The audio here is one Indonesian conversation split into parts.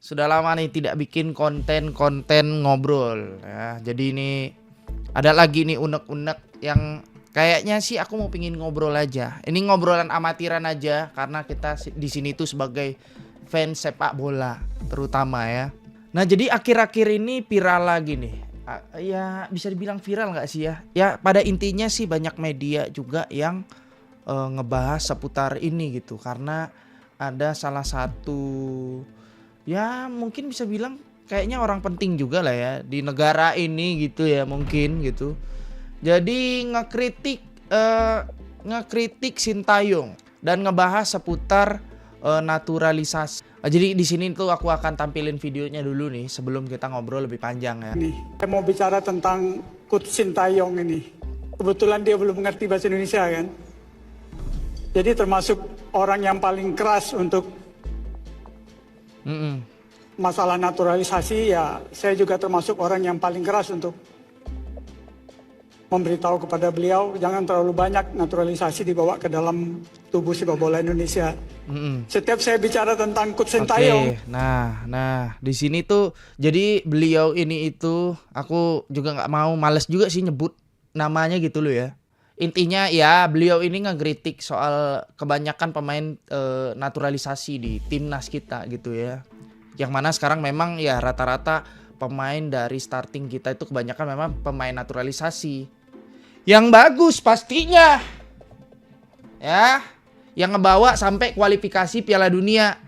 Sudah lama nih tidak bikin konten-konten ngobrol ya. Jadi ini ada lagi nih unek-unek yang kayaknya sih aku mau pingin ngobrol aja. Ini ngobrolan amatiran aja karena kita di sini tuh sebagai fans sepak bola terutama ya. Nah, jadi akhir-akhir ini viral lagi nih. Ya bisa dibilang viral nggak sih ya? Ya pada intinya sih banyak media juga yang ngebahas seputar ini gitu karena ada salah satu ya mungkin bisa bilang kayaknya orang penting juga lah ya di negara ini gitu ya mungkin gitu. Jadi ngekritik Sintayong dan ngebahas seputar naturalisasi. Jadi di sini tuh aku akan tampilin videonya dulu nih sebelum kita ngobrol lebih panjang ya. Nih, saya mau bicara tentang Coach Sintayong ini. Kebetulan dia belum mengerti bahasa Indonesia kan. Jadi termasuk orang yang paling keras untuk masalah naturalisasi, ya saya juga termasuk orang yang paling keras untuk memberitahu kepada beliau jangan terlalu banyak naturalisasi dibawa ke dalam tubuh sepak bola Indonesia. Setiap saya bicara tentang Coach Sintayong, Nah, di sini tuh jadi beliau ini itu aku juga nggak mau, males juga sih nyebut namanya gitu loh ya. Intinya ya beliau ini ngekritik soal kebanyakan pemain naturalisasi di timnas kita gitu ya. Yang mana sekarang memang ya rata-rata pemain dari starting kita itu kebanyakan memang pemain naturalisasi. Yang bagus pastinya. Ya, yang ngebawa sampai kualifikasi Piala Dunia.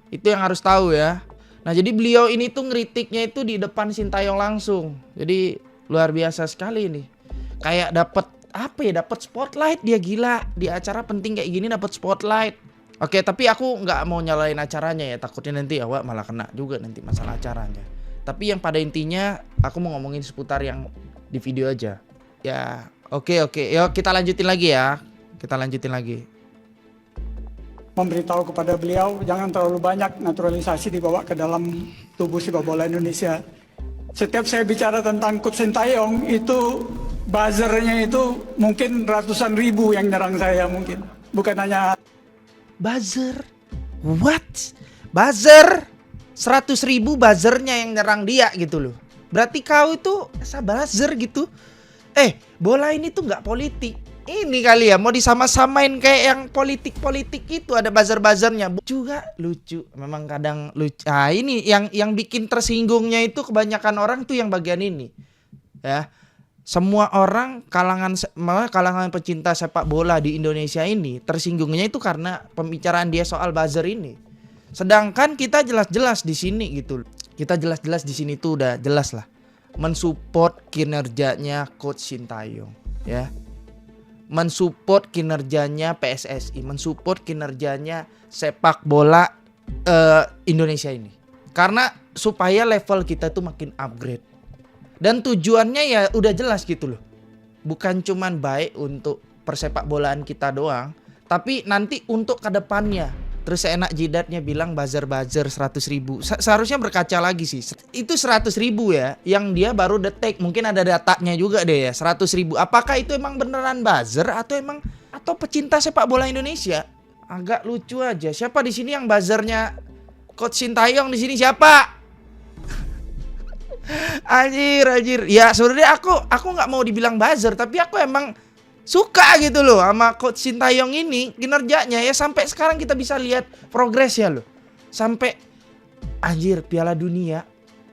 Itu yang harus tahu ya. Nah, jadi beliau ini tuh ngeritiknya itu di depan Sintayong langsung. Jadi luar biasa sekali nih. Kayak dapat spotlight, dia gila. Di acara penting kayak gini dapat spotlight. Oke, tapi aku nggak mau nyalain acaranya ya, takutnya nanti awak malah kena juga nanti masalah acaranya. Tapi yang pada intinya aku mau ngomongin seputar yang di video aja. Ya, oke. Yuk kita lanjutin lagi ya. Kita lanjutin lagi. memberitahu kepada beliau jangan terlalu banyak naturalisasi dibawa ke dalam tubuh sepak bola Indonesia. Setiap saya bicara tentang Coach Sintayong itu buzzernya itu mungkin ratusan ribu yang nyerang saya mungkin. Bukan hanya Buzzer? What? Buzzer? 100.000 buzzernya yang nyerang dia gitu loh. Berarti kau itu buzzer gitu. Bola ini tuh nggak politik. Ini kali ya mau disama-samain kayak yang politik-politik itu, ada buzzer-buzzernya. Juga lucu. Memang kadang lucu. Ah, ini yang bikin tersinggungnya itu kebanyakan orang tuh yang bagian ini. Ya. Semua orang kalangan pecinta sepak bola di Indonesia ini tersinggungnya itu karena pembicaraan dia soal buzzer ini. Sedangkan kita jelas-jelas di sini gitu. Kita jelas-jelas di sini tuh udah jelas lah mensupport kinerjanya Coach Sintayong, ya. Mensupport kinerjanya PSSI, mensupport kinerjanya sepak bola Indonesia ini. Karena supaya level kita tuh makin upgrade. Dan tujuannya ya udah jelas gitu loh. Bukan cuman baik untuk persepak bolaan kita doang, tapi nanti untuk kedepannya. Terus seenak jidatnya bilang buzzer 100.000. Seharusnya berkaca lagi sih. Itu 100.000 ya, yang dia baru detek. Mungkin ada datanya juga deh ya, 100.000. Apakah itu emang beneran buzzer atau pecinta sepak bola Indonesia? Agak lucu aja. Siapa di sini yang buzzernya Coach Sintayong di sini siapa? Anjir. Ya sebenarnya aku nggak mau dibilang buzzer, tapi aku emang suka gitu loh sama Coach Sintayong ini, kinerjanya ya sampai sekarang kita bisa lihat progresnya loh. Sampai anjir Piala Dunia.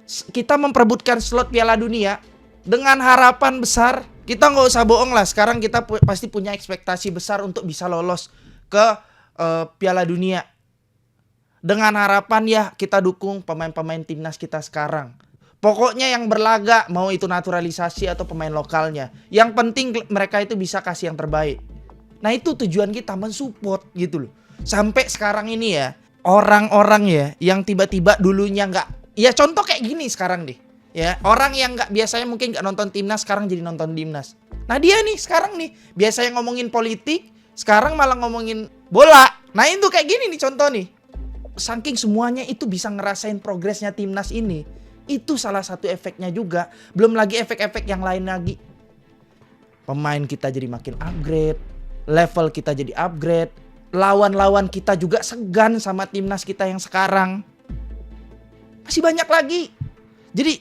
Kita memperebutkan slot Piala Dunia dengan harapan besar. Kita nggak usah bohong lah, sekarang kita pasti punya ekspektasi besar untuk bisa lolos ke Piala Dunia. Dengan harapan ya kita dukung pemain-pemain timnas kita sekarang. Pokoknya yang berlaga, mau itu naturalisasi atau pemain lokalnya. Yang penting mereka itu bisa kasih yang terbaik. Nah itu tujuan kita, mensupport gitu loh. Sampai sekarang ini ya, orang-orang ya yang tiba-tiba dulunya nggak, ya contoh kayak gini sekarang deh. Ya, orang yang nggak biasanya mungkin nggak nonton timnas, sekarang jadi nonton timnas. Nah dia nih sekarang nih, biasanya ngomongin politik, sekarang malah ngomongin bola. Nah itu kayak gini nih contoh nih. Saking semuanya itu bisa ngerasain progresnya timnas ini. Itu salah satu efeknya juga. Belum lagi efek-efek yang lain lagi. Pemain kita jadi makin upgrade. Level kita jadi upgrade. Lawan-lawan kita juga segan sama timnas kita yang sekarang. Masih banyak lagi.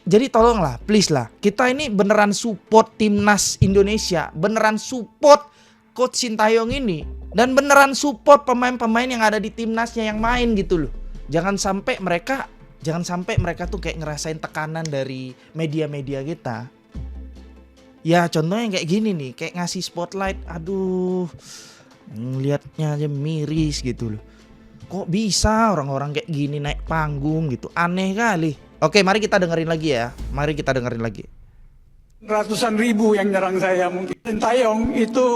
Jadi tolonglah, please lah. Kita ini beneran support timnas Indonesia, beneran support Coach Sintayong ini, dan beneran support pemain-pemain yang ada di timnasnya yang main gitu loh. Jangan sampai mereka tuh kayak ngerasain tekanan dari media-media kita. Ya contohnya kayak gini nih, kayak ngasih spotlight, aduh, ngelihatnya aja miris gitu loh. Kok bisa orang-orang kayak gini naik panggung gitu, aneh kali. Oke, mari kita dengerin lagi ya. Mari kita dengerin lagi. Ratusan ribu yang nyerang saya mungkin. Sintayong itu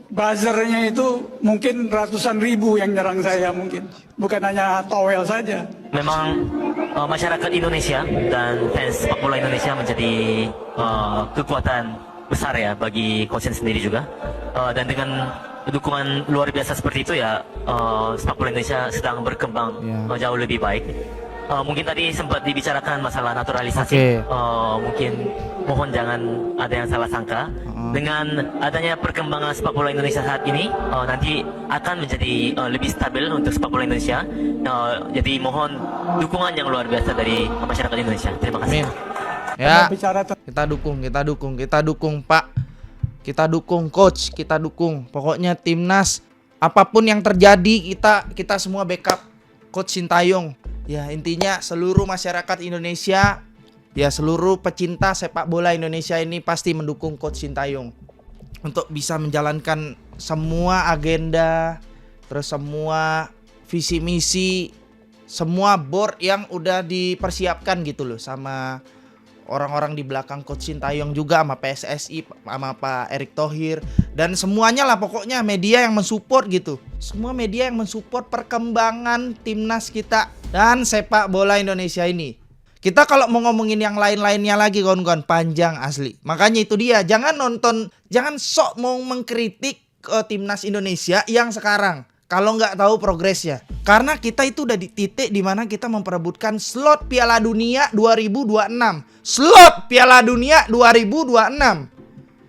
buzzernya itu mungkin ratusan ribu yang nyerang saya mungkin. Bukan hanya towel saja. Memang masyarakat Indonesia dan fans sepak bola Indonesia menjadi kekuatan besar ya bagi coach sendiri juga. Dan dengan dukungan luar biasa seperti itu ya, sepak bola Indonesia sedang berkembang jauh lebih baik. Mungkin tadi sempat dibicarakan masalah naturalisasi. Mungkin mohon jangan ada yang salah sangka. Dengan adanya perkembangan sepak bola Indonesia saat ini, nanti akan menjadi lebih stabil untuk sepak bola Indonesia. Jadi mohon dukungan yang luar biasa dari masyarakat Indonesia. Terima kasih. Ya, kita dukung Pak. Kita dukung coach, kita dukung. Pokoknya timnas, apapun yang terjadi, kita semua backup Coach Sintayong. Ya intinya seluruh masyarakat Indonesia, ya seluruh pecinta sepak bola Indonesia ini pasti mendukung Coach Sintayong untuk bisa menjalankan semua agenda, terus semua visi misi, semua board yang udah dipersiapkan gitu loh sama orang-orang di belakang Coach Sintayong juga, sama PSSI, sama Pak Erick Thohir, dan semuanya lah pokoknya media yang mensupport gitu. Semua media yang mensupport perkembangan timnas kita dan sepak bola Indonesia ini. Kita kalau mau ngomongin yang lain-lainnya lagi kawan-kawan, panjang asli. Makanya itu dia, jangan sok mau mengkritik timnas Indonesia yang sekarang kalau nggak tahu progresnya. Karena kita itu udah di titik dimana kita memperebutkan slot Piala Dunia 2026. Slot Piala Dunia 2026.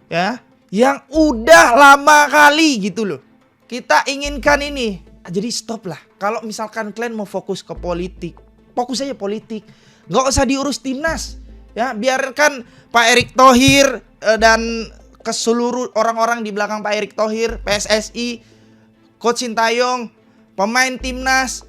Ya, yang udah lama kali gitu loh. Kita inginkan ini. Jadi stop lah. Kalau misalkan kalian mau fokus ke politik, fokus aja politik. Nggak usah diurus timnas. Ya, biarkan Pak Erick Thohir dan keseluruh orang-orang di belakang Pak Erick Thohir, PSSI, Coach Sintayong, pemain timnas,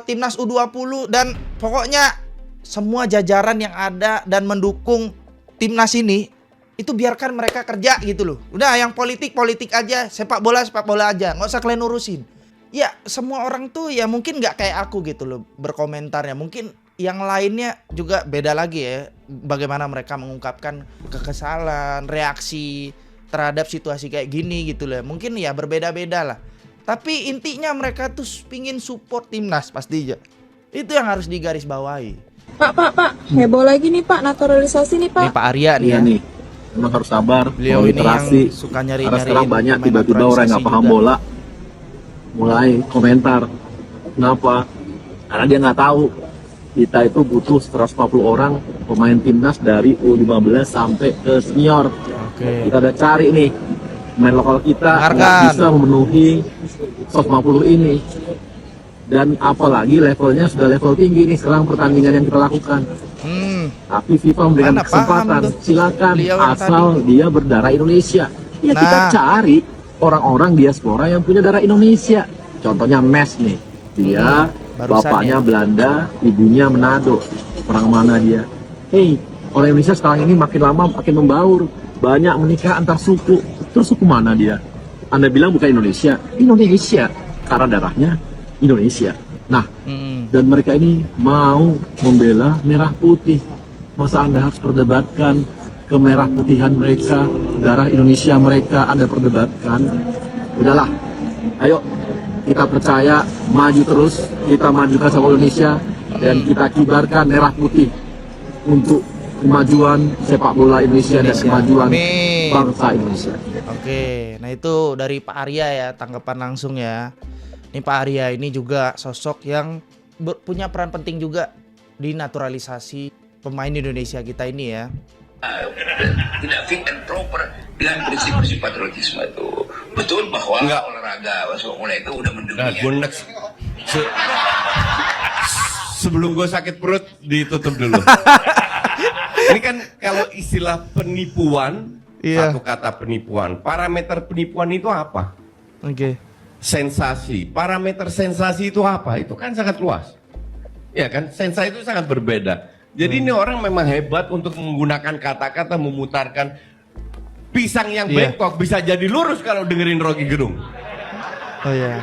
timnas U20, dan pokoknya semua jajaran yang ada dan mendukung timnas ini, itu biarkan mereka kerja gitu loh. Udah yang politik aja, sepak bola aja, nggak usah kalian urusin. Ya semua orang tuh ya mungkin nggak kayak aku gitu loh berkomentarnya. Mungkin yang lainnya juga beda lagi ya, bagaimana mereka mengungkapkan kekesalan, reaksi terhadap situasi kayak gini gitu loh. Mungkin ya berbeda-beda lah. Tapi intinya mereka tuh pingin support timnas pastinya. Itu yang harus digarisbawahi. Pak, heboh lagi nih Pak, naturalisasi nih Pak. Ini Pak Arya nih ya. Nih, memang harus sabar. Beliau ini yang suka nyari-nyari. Karena sekarang banyak tiba-tiba orang yang nggak paham bola mulai komentar. Kenapa? Karena dia nggak tahu kita itu butuh 140 orang pemain timnas dari U15 sampai ke senior. Kita udah cari nih pemain lokal kita nggak bisa memenuhi 150 ini, dan apalagi levelnya sudah level tinggi nih sekarang pertandingan yang kita lakukan. Tapi FIFA memberikan kesempatan, silakan asal dia berdarah Indonesia. Ya kita cari orang-orang diaspora yang punya darah Indonesia. Contohnya Mes nih, dia bapaknya Belanda, ibunya Manado. Orang mana dia? Hei, orang Indonesia sekarang ini makin lama makin membaur. Banyak menikah antar suku. Terus suku mana dia? Anda bilang bukan Indonesia? Indonesia, karena darahnya Indonesia. Nah, dan mereka ini mau membela merah putih. Masa Anda harus perdebatkan kemerah putihan mereka, darah Indonesia mereka Anda perdebatkan? Udahlah, ayo kita percaya, maju terus, kita majukan sepak bola Indonesia, dan kita kibarkan merah putih untuk kemajuan sepak bola Indonesia dan kemajuan bangsa Indonesia. Oke, nah itu dari Pak Arya ya, tanggapan langsung ya. Ini Pak Arya ini juga sosok yang punya peran penting juga di naturalisasi pemain Indonesia kita ini ya. Tidak fit and proper dengan prinsip-prinsip patriotisme itu. Betul bahwa olahraga sepak bola itu udah mendunia. Sebelum gue sakit perut ditutup dulu. Ini kan kalau istilah penipuan, Iya. satu kata penipuan. Parameter penipuan itu apa? Oke. Sensasi. Parameter sensasi itu apa? Itu kan sangat luas. Ya kan, sensasi itu sangat berbeda. Jadi ini orang memang hebat untuk menggunakan kata-kata, memutarkan pisang yang Iya. bengkok bisa jadi lurus kalau dengerin Rocky Gerung. Oh ya,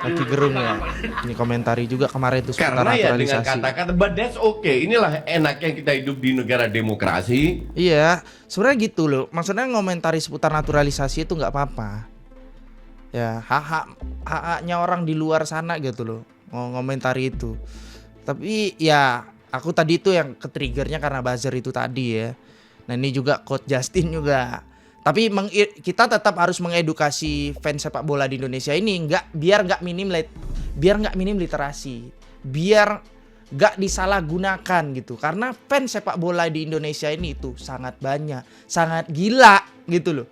Rocky Gerung ya. Ini komentari juga kemarin itu seputar Karena ya dengan naturalisasi. kata-kata, but that's okay. Inilah enaknya kita hidup di negara demokrasi. Iya, sebenarnya gitu loh. Maksudnya ngomentari seputar naturalisasi itu nggak apa-apa. Ya, hak-haknya orang di luar sana gitu loh. Ngomentari itu. Tapi ya, aku tadi itu yang ke-triggernya karena buzzer itu tadi ya. Nah ini juga Coach Justin juga. Tapi kita tetap harus mengedukasi fans sepak bola di Indonesia ini biar nggak minim literasi, biar nggak disalahgunakan gitu. Karena fans sepak bola di Indonesia ini itu sangat banyak, sangat gila gitu loh.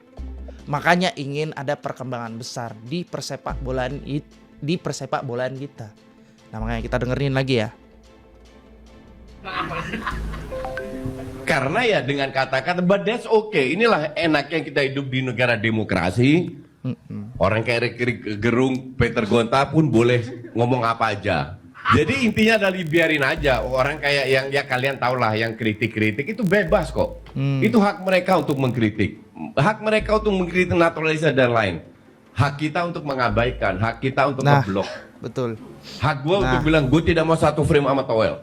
Makanya ingin ada perkembangan besar di persepak bolaan kita. Nah makanya kita dengerin lagi ya. Karena ya dengan kata-kata, but that's okay. Inilah enaknya kita hidup di negara demokrasi. Orang kayak Rocky Gerung, Peter Gonta pun boleh ngomong apa aja. Jadi intinya adalah biarin aja. Orang kayak yang ya kalian tahu lah, yang kritik-kritik itu bebas kok. Itu hak mereka untuk mengkritik. Hak mereka untuk mengkritik naturalisasi dan lain. Hak kita untuk mengabaikan, hak kita untuk ngeblok. Betul. Hak gue untuk bilang gue tidak mau satu frame sama Towel.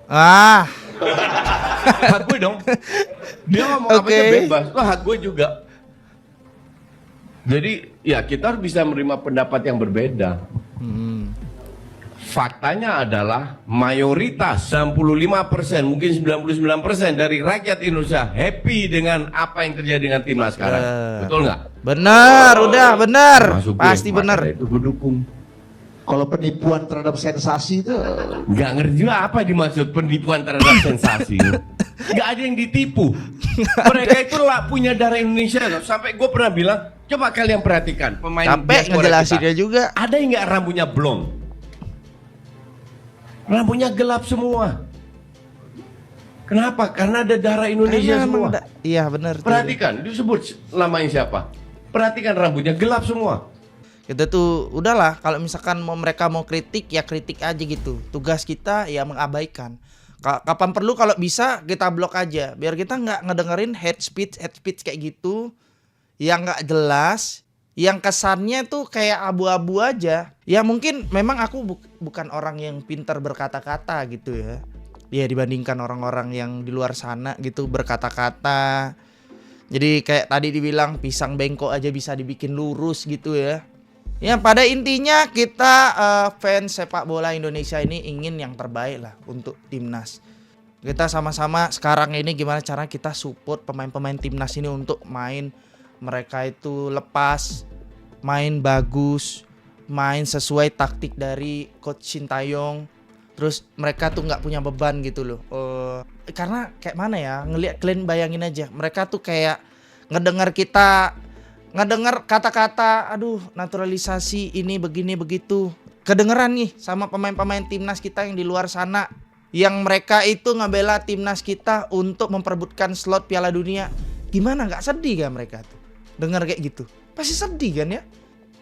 Hak gue dong. Dia ngomong apa aja bebas. Lah hak gue juga. Jadi ya kita harus bisa menerima pendapat yang berbeda. Faktanya adalah mayoritas 95%, mungkin 99% dari rakyat Indonesia happy dengan apa yang terjadi dengan timnas sekarang. Betul nggak? Benar, udah benar. Pasti Maka benar. Itu gue dukung. Kalau penipuan terhadap sensasi itu Nggak ngerti juga apa dimaksud penipuan terhadap sensasi. Nggak ada yang ditipu. Mereka itu lah punya darah Indonesia loh. Sampai gue pernah bilang, coba kalian perhatikan pemain Capek diaspora ngejelasinnya kita. juga. Ada yang nggak rambutnya blond? Rambutnya gelap semua. Kenapa? Karena ada darah Indonesia Karena semua. Iya benar. Perhatikan, disebut namanya siapa? Perhatikan rambutnya gelap semua. Kita tuh udahlah, kalau misalkan mereka mau kritik ya kritik aja gitu. Tugas kita ya mengabaikan. Kapan perlu kalau bisa kita blok aja, biar kita nggak ngedengerin hate speech kayak gitu yang nggak jelas, yang kesannya tuh kayak abu-abu aja. Ya mungkin memang aku bukan orang yang pintar berkata-kata gitu ya. Ya dibandingkan orang-orang yang di luar sana gitu berkata-kata. Jadi kayak tadi dibilang pisang bengkok aja bisa dibikin lurus gitu ya. Ya pada intinya kita fans sepak bola Indonesia ini ingin yang terbaik lah untuk timnas. Kita sama-sama sekarang ini gimana cara kita support pemain-pemain timnas ini untuk main mereka itu lepas, main bagus, main sesuai taktik dari Coach Sintayong. Terus mereka tuh nggak punya beban gitu loh. Karena kayak mana ya, ngelihat kalian bayangin aja, mereka tuh kayak ngedengar kata-kata, aduh naturalisasi ini begini begitu. Kedengeran nih sama pemain-pemain timnas kita yang di luar sana, yang mereka itu ngebela timnas kita untuk memperebutkan slot Piala Dunia. Gimana nggak sedih kan mereka tuh dengar kayak gitu? Pasti sedih kan ya.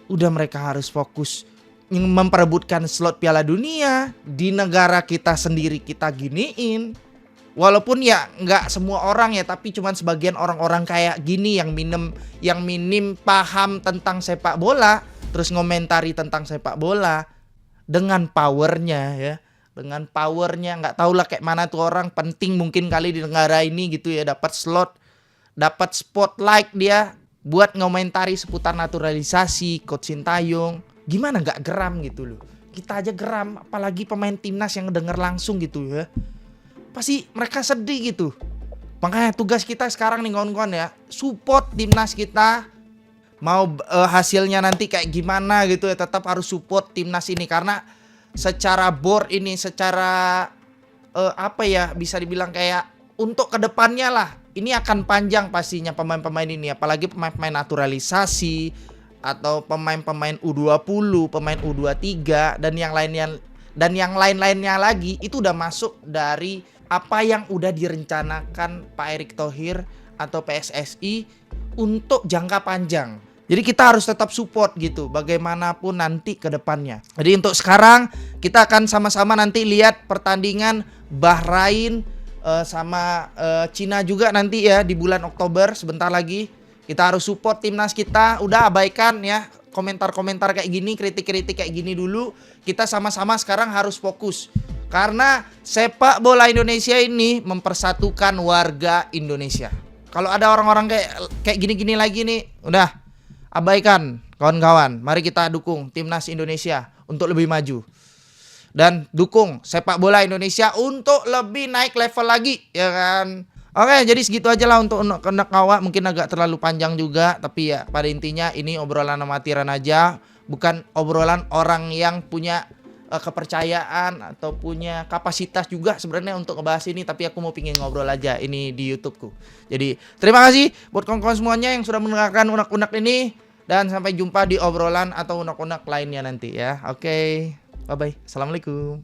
Udah mereka harus fokus memperebutkan slot Piala Dunia di negara kita sendiri, kita giniin. Walaupun ya nggak semua orang ya, tapi cuman sebagian orang-orang kayak gini yang minim paham tentang sepak bola, terus ngomentari tentang sepak bola dengan powernya ya, dengan powernya nggak tahu lah kayak mana tuh orang, penting mungkin kali di negara ini gitu ya, dapat slot, dapat spotlight dia buat ngomentari seputar naturalisasi Coach Sintayong. Gimana nggak geram gitu loh, kita aja geram, apalagi pemain timnas yang denger langsung gitu ya. Pasti mereka sedih gitu. Makanya tugas kita sekarang nih kawan-kawan ya, support timnas kita. Mau hasilnya nanti kayak gimana gitu ya, tetap harus support timnas ini. Karena secara board ini, secara apa ya, bisa dibilang kayak untuk kedepannya lah, ini akan panjang pastinya pemain-pemain ini. Apalagi pemain-pemain naturalisasi atau pemain-pemain U20, pemain U23 dan yang dan yang lain-lainnya lagi itu udah masuk dari apa yang udah direncanakan Pak Erick Thohir atau PSSI untuk jangka panjang. Jadi kita harus tetap support gitu bagaimanapun nanti ke depannya. Jadi untuk sekarang kita akan sama-sama nanti lihat pertandingan Bahrain sama Cina juga nanti ya di bulan Oktober sebentar lagi. Kita harus support timnas kita. Udah abaikan ya komentar-komentar kayak gini, kritik-kritik kayak gini dulu. Kita sama-sama sekarang harus fokus. Karena sepak bola Indonesia ini mempersatukan warga Indonesia. Kalau ada orang-orang kayak gini-gini lagi nih, udah abaikan kawan-kawan. Mari kita dukung timnas Indonesia untuk lebih maju. Dan dukung sepak bola Indonesia untuk lebih naik level lagi, ya kan? Oke, jadi segitu aja lah untuk unek awak. Mungkin agak terlalu panjang juga, tapi ya pada intinya ini obrolan amatiran aja, bukan obrolan orang yang punya kepercayaan atau punya kapasitas juga sebenarnya untuk ngebahas ini, tapi aku mau pingin ngobrol aja ini di YouTubeku. Jadi terima kasih buat kawan-kawan semuanya yang sudah mendengarkan unek-unek ini, dan sampai jumpa di obrolan atau unek-unek lainnya nanti ya. Oke, bye bye, assalamualaikum.